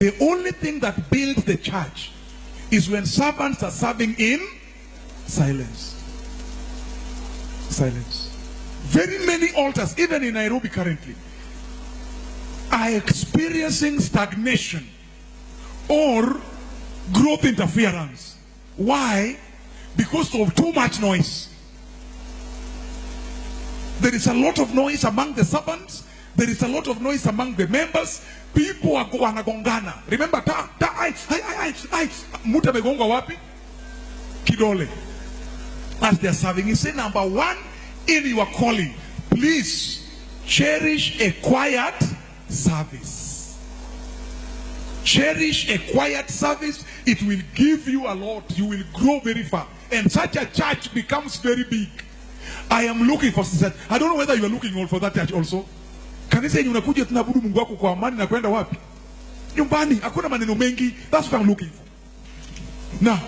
The only thing that builds the church is when servants are serving in silence. Silence. Very many altars, even in Nairobi currently, are experiencing stagnation or growth interference. Why? Because of too much noise. There is a lot of noise among the servants. There is a lot of noise among the members. People are wanagongana. Remember, muta megonga wapi? Kidole. As they are serving. He said, number one, in your calling, please cherish a quiet service. Cherish a quiet service. It will give you a lot. You will grow very far. And such a church becomes very big. I am looking for such. I don't know whether you are looking for that church also. Kanisa yenye unakuja tunabudu Mungu wako kwa amani na kwenda wapi? Nyumbani, hakuna maneno mengi. That's what I'm looking for. Now,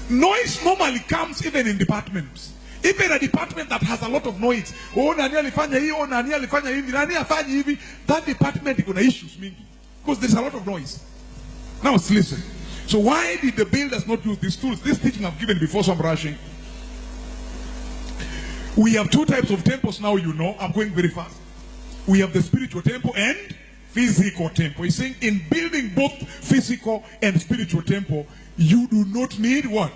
noise normally comes even in departments. Even a department that has a lot of noise. Oh, nani alifanya hii, oh, nani alifanya hivi, nani afanya hivi. That department iko na issues mingi. Because there's a lot of noise. Now listen. So why did the builders not use these tools? This teaching I've given before, so I'm rushing. We have two types of temples now, you know. I'm going very fast. We have the spiritual temple and physical temple. He's saying in building both physical and spiritual temple, you do not need what?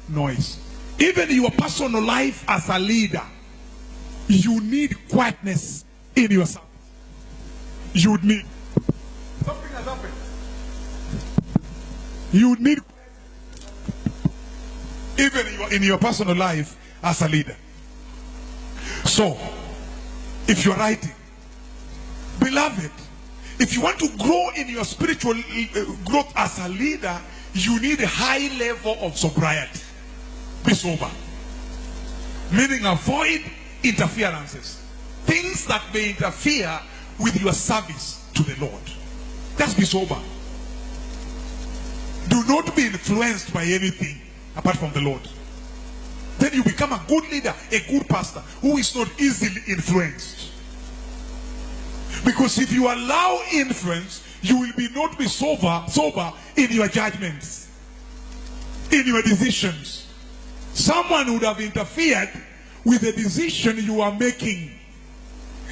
Noise. Even your personal life as a leader, you need quietness in yourself. You need. Something has happened. You need. Even in your personal life as a leader. So, if you're writing, beloved, if you want to grow in your spiritual growth as a leader, you need a high level of sobriety. Be sober. Meaning avoid interferences. Things that may interfere with your service to the Lord. Just be sober. Do not be influenced by anything apart from the Lord. Then you become a good leader, a good pastor who is not easily influenced. Because if you allow influence, you will not be sober in your judgments, in your decisions. Someone would have interfered with the decision you are making.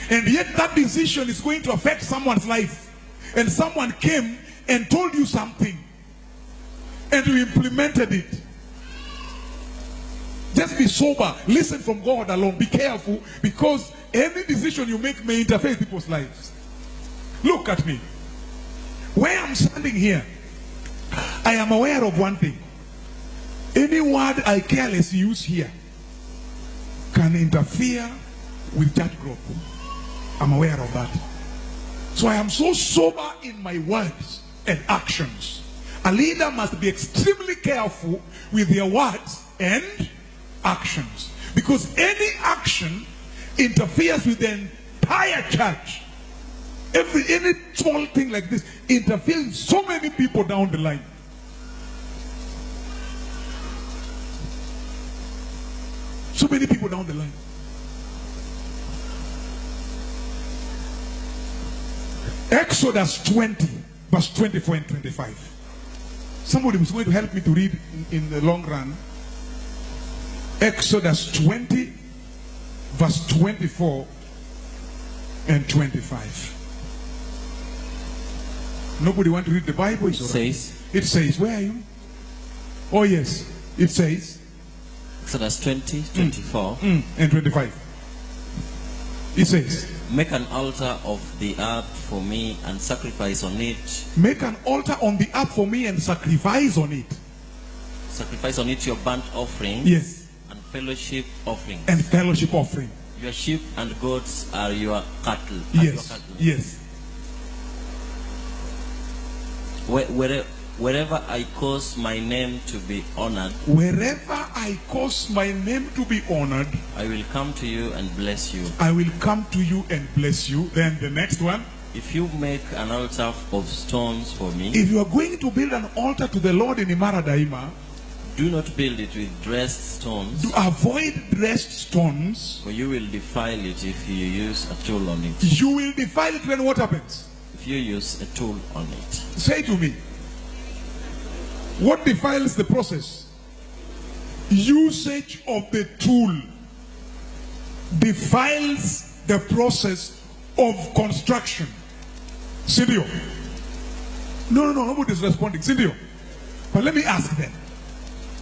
And yet that decision is going to affect someone's life. And someone came and told you something. And you implemented it. Just be sober. Listen from God alone. Be careful, because any decision you make may interfere with people's lives. Look at me. Where I'm standing here, I am aware of one thing. Any word I carelessly use here can interfere with church growth. I'm aware of that. So I am so sober in my words and actions. A leader must be extremely careful with their words and actions, because any action interferes with the entire church. Any small thing like this interferes with so many people down the line. So many people down the line. Exodus 20 verse 24 and 25. Somebody was going to help me to read in the long run. Exodus 20 verse 24 and 25. Nobody want to read the Bible? It says. It says, where are you? Oh yes, it says. Exodus 20, 24 and 25. It says, make an altar of the earth for me and sacrifice on it. Make an altar on the earth for me and sacrifice on it. Sacrifice on it your burnt offering. Yes. And fellowship offering. And fellowship offering. Your sheep and goats are your cattle. Yes. Your cattle. Yes. Wherever I cause my name to be honored. Wherever I cause my name to be honored, I will come to you and bless you. I will come to you and bless you. Then the next one. If you make an altar of stones for me. If you are going to build an altar to the Lord in Imara Daima, do not build it with dressed stones. Do avoid dressed stones. For you will defile it if you use a tool on it. You will defile it when what happens? if you use a tool on it. Say to me, what defiles the process? Usage of the tool defiles the process of construction. Silvio. No, nobody's responding. Silvio. But let me ask them.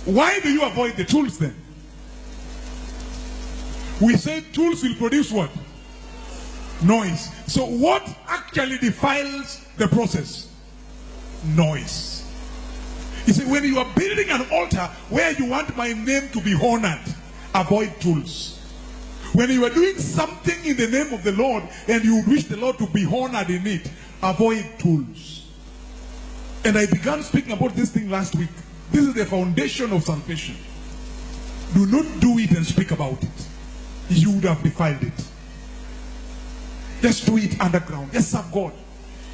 Why do you avoid the tools then? We say tools will produce what? Noise. So what actually defiles the process? Noise. You see, when you are building an altar where you want my name to be honored, avoid tools. When you are doing something in the name of the Lord and you wish the Lord to be honored in it, avoid tools. And I began speaking about this thing last week. This is the foundation of salvation. Do not do it and speak about it. You would have defiled it. Just do it underground. Just serve God.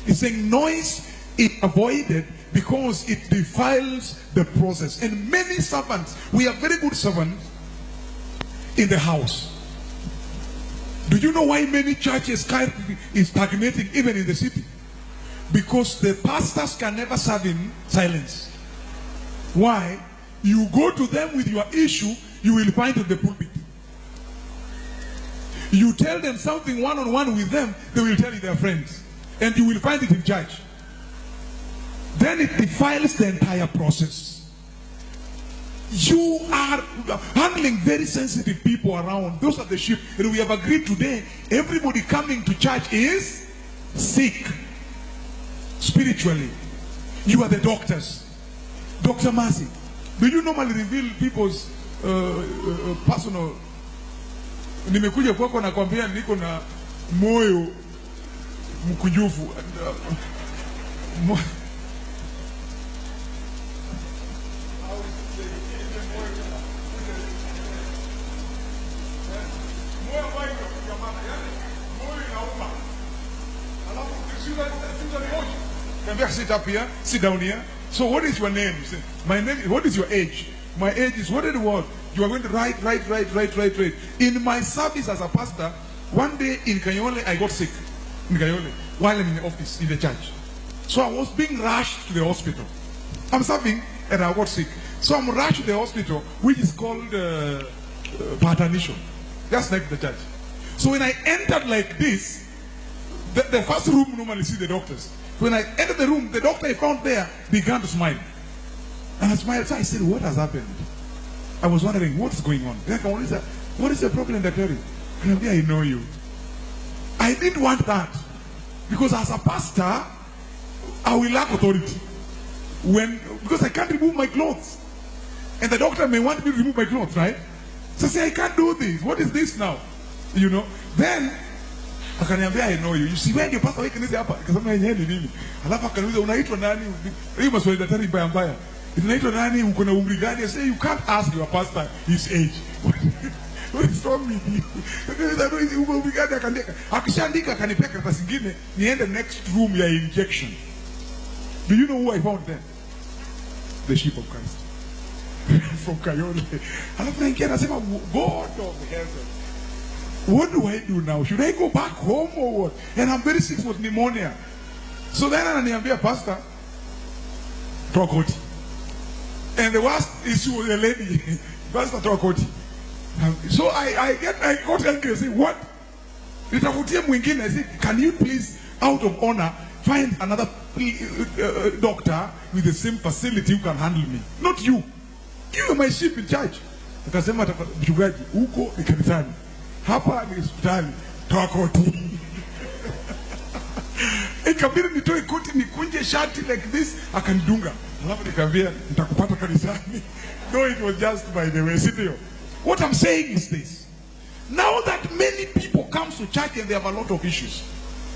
He's saying noise is avoided because it defiles the process. And many servants, we are very good servants in the house. Do you know why many churches is stagnating even in the city? Because the pastors can never serve in silence. Why? You go to them with your issue, you will find in the pulpit. You tell them something one-on-one with them, they will tell you their friends. And you will find it in church. Then it defiles the entire process. You are handling very sensitive people around. Those are the sheep. And we have agreed today, everybody coming to church is sick. Spiritually. You are the doctors. Dr. Mercy, do you normally reveal people's personal? Nimekuja kwako na kwambia niko na moyo mkunjufu. Sit up here, sit down here. So what is your name? My name, what is your age? My age is, what did the word? You are going to write. In my service as a pastor, one day in Kanyole, I got sick. In Kanyole, while I'm in the office, in the church. So I was being rushed to the hospital. I'm serving and I got sick. So I'm rushed to the hospital, which is called Patanisho. Just like the church. So when I entered like this, the first room normally see the doctors. When I entered the room, the doctor I found there began to smile. And I smiled. So I said, what has happened? I was wondering, what's going on? What is the problem, Dr. And I know you. I didn't want that. Because as a pastor, I will lack authority. Because I can't remove my clothes. And the doctor may want me to remove my clothes, right? So I say, I can't do this. What is this now? You know? Then, akaniambia, I know you. You see, when you pastor kanisa hapa, akasema yeye ni nini? Alafu akaniuliza unaitwa nani? Hiyo maswali daktari mbaya mbaya. Unaitwa nani? Uko na umri gani? I say you can't ask your pastor his age. What is wrong with you? Uko umri gani akaandika. Akishaandika akanipeka karatasi nyingine niende next room ya injection. Do you know who I found there? The sheep of Christ. From Kayole. Alafu naingia nasema God of heaven. What do I do now? Should I go back home or what? And I'm very sick with pneumonia. So then ananiambia, Pastor, toa koti. And the worst issue was a lady, Pastor, toa koti. So I got angry and say, what? Nitafutie mwingine. I said, can you please, out of honor, find another doctor with the same facility who can handle me? Not you. You are my sheep in charge. Akasema, mchungaji, huko ni kanisani. Hapa ni hospitali, toa koti. Ikabidi nitoe koti nikunje shati like this, akanidunga. Alafu nikamwambia nitakupata kanisani. No, it was just by the way. What I'm saying is this. Now that many people come to church and they have a lot of issues.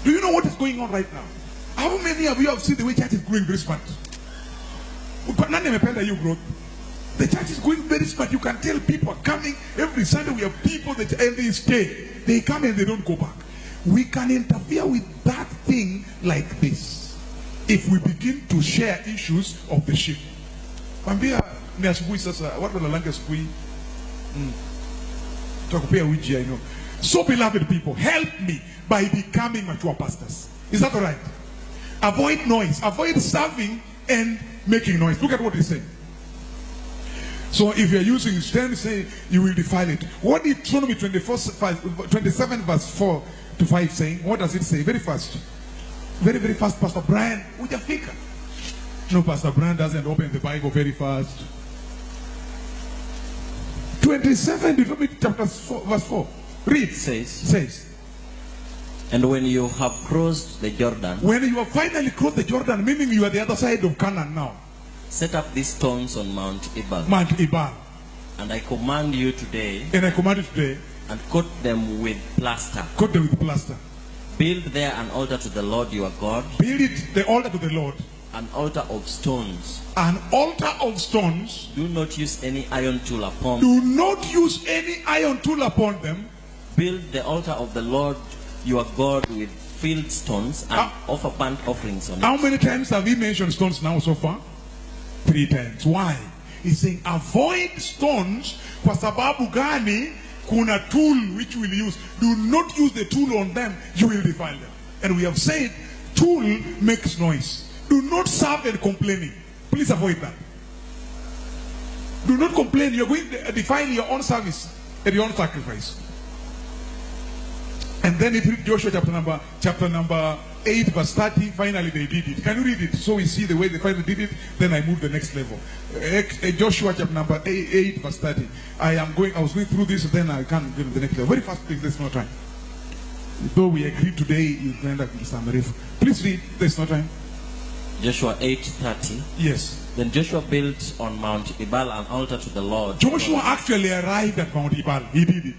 Do you know what is going on right now? How many of you have seen the way church is growing very smart? Nani amependa hiyo growth? The church is going very smart. You can tell people are coming. Every Sunday we have people that and they stay. They come and they don't go back. We can interfere with that thing like this. If we begin to share issues of the sheep. Kwambia ni asubuhi sasa. Watu wanalanga asubuhi. Tutakupea wiji, I know. So beloved people, help me by becoming mature pastors. Is that all right? Avoid noise. Avoid serving and making noise. Look at what he's saying. So if you're using stand, say you will defile it. What did Deuteronomy 27 verse 4 to 5 saying? What does it say? Very fast. Very, very fast, Pastor Brian. Ujafika. No, Pastor Brian doesn't open the Bible very fast. 27, Deuteronomy chapter 4, verse 4. Read. Says. And when you have crossed the Jordan, when you have finally crossed the Jordan, meaning you are the other side of Canaan now, set up these stones on Mount Ebal. Mount Ebal. And I command you today, and coat them with plaster. Coat them with plaster. Build there an altar to the Lord your God. Build it, the altar to the Lord. An altar of stones. An altar of stones. Do not use any iron tool upon them. Do not use any iron tool upon them. Build the altar of the Lord your God with field stones and offer burnt offerings on it. How many times have we mentioned stones now so far? 3 times. Why? He's saying avoid stones kwa sababu gani kuna tool which you will use. Do not use the tool on them, you will defile them. And we have said tool makes noise. Do not serve and complaining. Please avoid that. Do not complain. You're going to defile your own service and your own sacrifice. And then it read Joshua chapter number 8 verse 30. Finally they did it. Can you read it so we see the way they finally did it? Then I move the next level. Joshua chapter number 8 verse 30. I was going through this, then I can't get to the next level. Very fast, please. There's no time. Though we agree today, you end up in summary. Please read. There's no time. Joshua 8:30. Yes. Then Joshua built on Mount Ebal an altar to the Lord. Joshua actually arrived at Mount Ebal. He did it.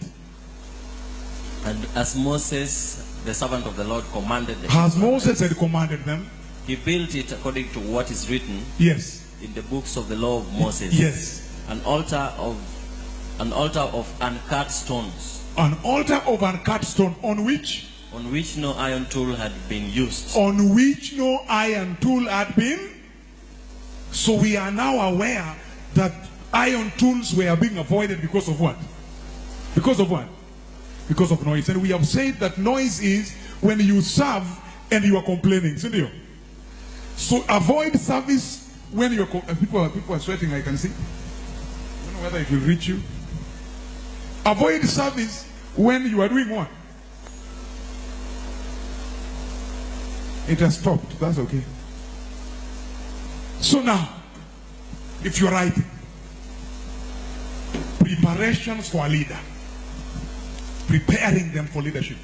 And as Moses, the servant of the Lord, commanded them. As Moses had commanded them. He built it according to what is written. Yes. In the books of the law of Moses. Yes. An altar of uncut stones. An altar of uncut stone on which? On which no iron tool had been used. On which no iron tool had been. So we are now aware that iron tools were being avoided because of what? Because of what? Because of noise. And we have said that noise is when you serve and you are complaining. So avoid service when you are people are sweating, I can see. I don't know whether it will reach you. Avoid service when you are doing what? It has stopped. That's okay. So now, if you're writing, preparations for a leader, preparing them for leadership.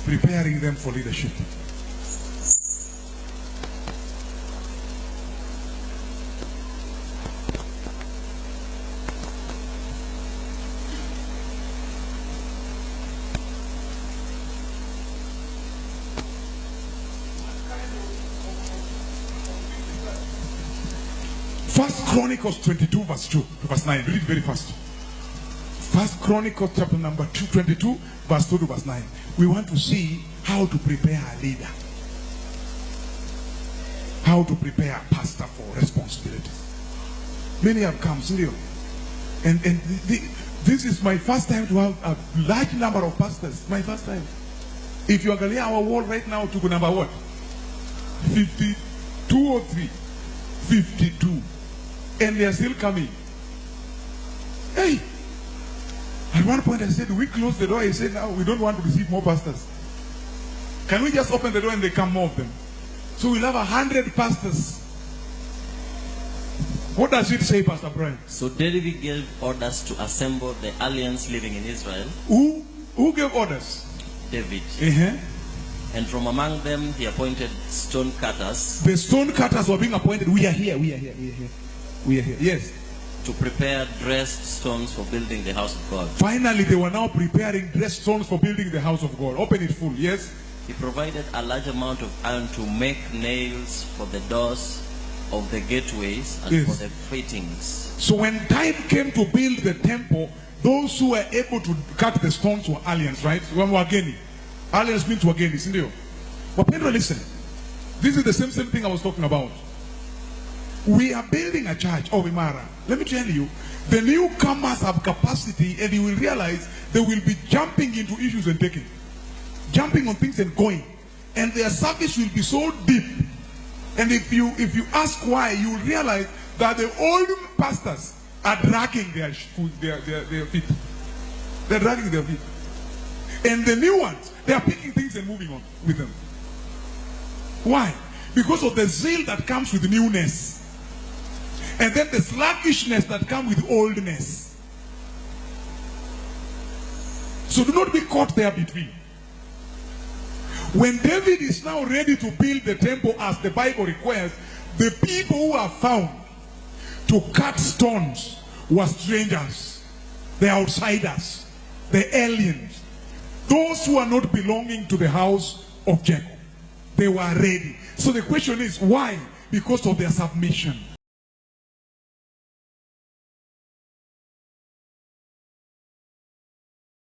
Preparing them for leadership. First Chronicles 22 verse 2 to verse 9. Read very fast. First Chronicles chapter number 22 verse 2 to verse 9. We want to see how to prepare a leader. How to prepare a pastor for responsibilities. Many have come, and this is my first time to have a large number of pastors. My first time. If you are going our wall right now to number what? 52 or 3? 52. And they are still coming. Hey! At one point I said, we close the door. I said, now we don't want to receive more pastors. Can we just open the door and they come more of them? So we'll have 100 pastors. What does it say, Pastor Brian? So David gave orders to assemble the aliens living in Israel. Who gave orders? David. Uh-huh. And from among them he appointed stone cutters. The stone cutters were being appointed. We are here. Yes. To prepare dressed stones for building the house of God. Finally, they were now preparing dressed stones for building the house of God. Open it full. Yes. He provided a large amount of iron to make nails for the doors of the gateways and for the fittings. So when time came to build the temple, those who were able to cut the stones were aliens, right? Aliens means wageni, isn't it? But Pedro, listen. This is the same thing I was talking about. We are building a church of Imara. Let me tell you, the newcomers have capacity, and you will realize they will be jumping into issues and taking. Jumping on things and going. and their service will be so deep. And if you ask why, you will realize that the old pastors are dragging their feet. They're dragging their feet. And the new ones, they are picking things and moving on with them. Why? Because of the zeal that comes with newness. And then the sluggishness that comes with oldness. So do not be caught there between. When David is now ready to build the temple as the Bible requires, the people who are found to cut stones were strangers, the outsiders, the aliens, those who are not belonging to the house of Jacob. They were ready. So the question is, why? Because of their submission.